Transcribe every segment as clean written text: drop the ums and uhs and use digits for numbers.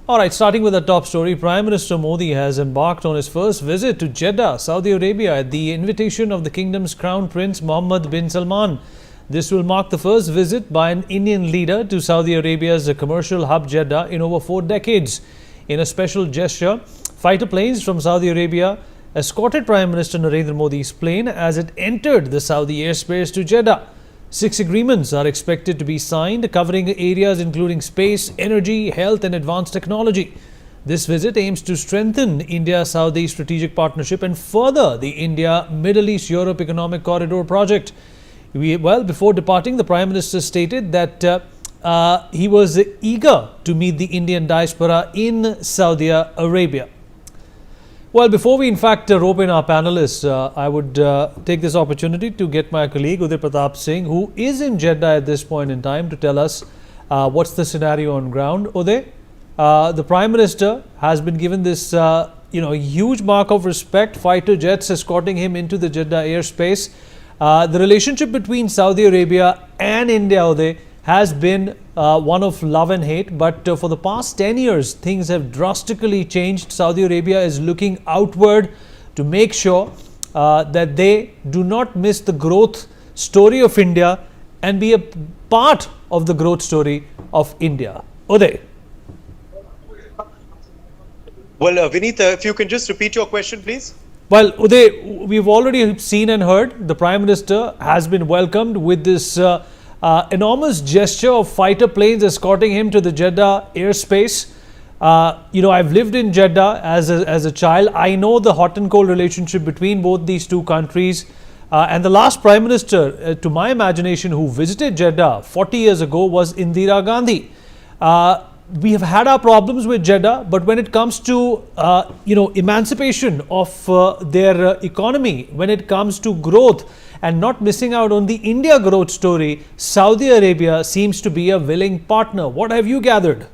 All right, starting with the top story, Prime Minister Modi has embarked on his first visit to Jeddah, Saudi Arabia, at the invitation of the kingdom's crown prince Mohammed bin Salman. This will mark the first visit by an Indian leader to Saudi Arabia's commercial hub Jeddah in over 4 decades. In a special gesture, fighter planes from Saudi Arabia escorted Prime Minister Narendra Modi's plane as it entered the Saudi airspace to Jeddah. 6 agreements are expected to be signed, covering areas including space, energy, health and advanced technology. This visit aims to strengthen India-Saudi strategic partnership and further the India-Middle East-Europe Economic Corridor project. Before departing, the Prime Minister stated that he was eager to meet the Indian diaspora in Saudi Arabia. Well, before we in fact rope in our panelists, I would take this opportunity to get my colleague Uday Pratap Singh, who is in Jeddah at this point in time, to tell us what's the scenario on ground. Uday, the Prime Minister has been given this huge mark of respect, fighter jets escorting him into the Jeddah airspace. The relationship between Saudi Arabia and India, Uday, has been one of love and hate, but for the past 10 years, things have drastically changed. Saudi Arabia is looking outward to make sure that they do not miss the growth story of India and be a part of the growth story of India. Uday. Well, Vinita, if you can just repeat your question, please. Well, Uday, we've already seen and heard the Prime Minister has been welcomed with this enormous gesture of fighter planes escorting him to the Jeddah airspace. I've lived in Jeddah as a child. I know the hot and cold relationship between both these two countries. And the last Prime Minister, to my imagination, who visited Jeddah 40 years ago was Indira Gandhi. We have had our problems with Jeddah, but when it comes to emancipation of their economy, when it comes to growth and not missing out on the India growth story, Saudi Arabia seems to be a willing partner. What have you gathered?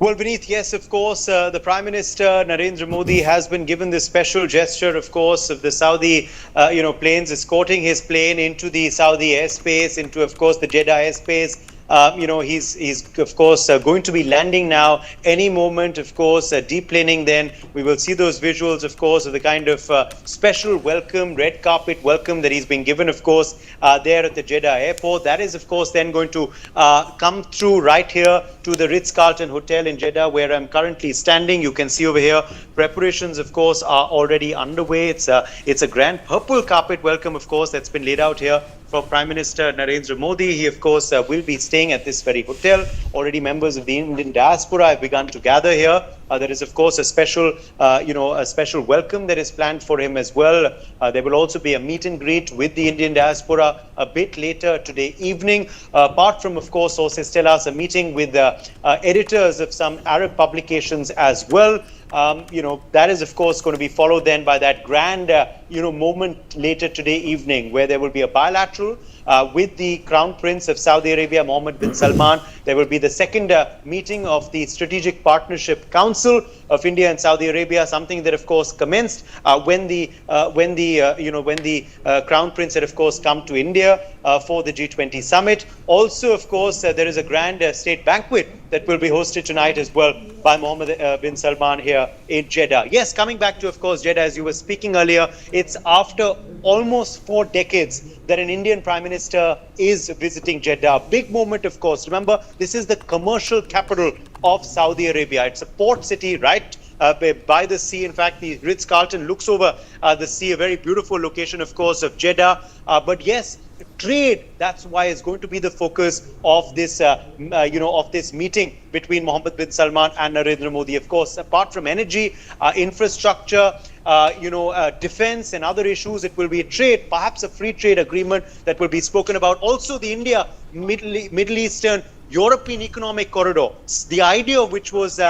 Well, Vineet, yes, of course, the Prime Minister Narendra Modi has been given this special gesture, of course, of the Saudi, planes escorting his plane into the Saudi airspace, into, of course, the Jeddah airspace. He's of course going to be landing now any moment, of course, deplaning. Then we will see those visuals, of course, of the kind of special welcome, red carpet welcome that he's been given, of course, there at the Jeddah airport. That is, of course, then going to come through right here to the Ritz-Carlton Hotel in Jeddah, where I'm currently standing. You can see over here, preparations, of course, are already underway. It's a grand purple carpet welcome, of course, that's been laid out here for Prime Minister Narendra Modi. He, of course, will be staying at this very hotel. Already members of the Indian diaspora have begun to gather here. There is, of course, a special welcome that is planned for him as well. There will also be a meet and greet with the Indian diaspora a bit later today evening. Apart from, of course, sources tell us, a meeting with editors of some Arab publications as well. That is, of course, going to be followed then by that grand, moment later today evening, where there will be a bilateral with the Crown Prince of Saudi Arabia, Mohammed bin Salman. There will be the second meeting of the Strategic Partnership Council of India and Saudi Arabia, something that, of course, commenced when the Crown Prince had, of course, come to India for the G20 summit. Also, of course, there is a grand state banquet that will be hosted tonight as well by Mohammed bin Salman here in Jeddah. Yes, coming back to, of course, Jeddah, as you were speaking earlier, it's after almost 4 decades that an Indian Prime Minister is visiting Jeddah. Big moment, of course. Remember, this is the commercial capital of Saudi Arabia. It's a port city right by the sea. In fact, the Ritz-Carlton looks over the sea, a very beautiful location, of course, of Jeddah. But yes, trade, that's why it's going to be the focus of this of this meeting between Mohammed bin Salman and Narendra Modi. Of course, apart from energy, infrastructure, defense and other issues, it will be trade, perhaps a free trade agreement that will be spoken about. Also, the India Middle Eastern European Economic Corridor, the idea of which was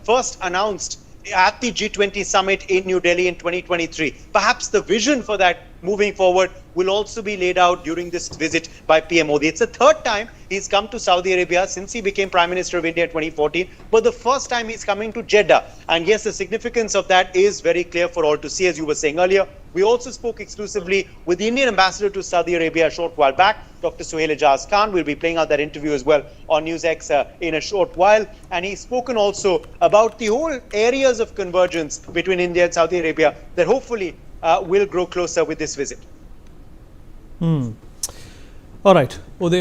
first announced at the G20 summit in New Delhi in 2023. Perhaps the vision for that moving forward will also be laid out during this visit by PM Modi. It's the 3rd time he's come to Saudi Arabia since he became Prime Minister of India in 2014, but the first time he's coming to Jeddah. And yes, the significance of that is very clear for all to see. As you were saying earlier, We also spoke exclusively with the Indian ambassador to Saudi Arabia a short while back, Dr. Suhail Ijaz Khan. We'll be playing out that interview as well on Newsx in a short while. And he's spoken also about the whole areas of convergence between India and Saudi Arabia that hopefully will grow closer with this visit. All right. Uday.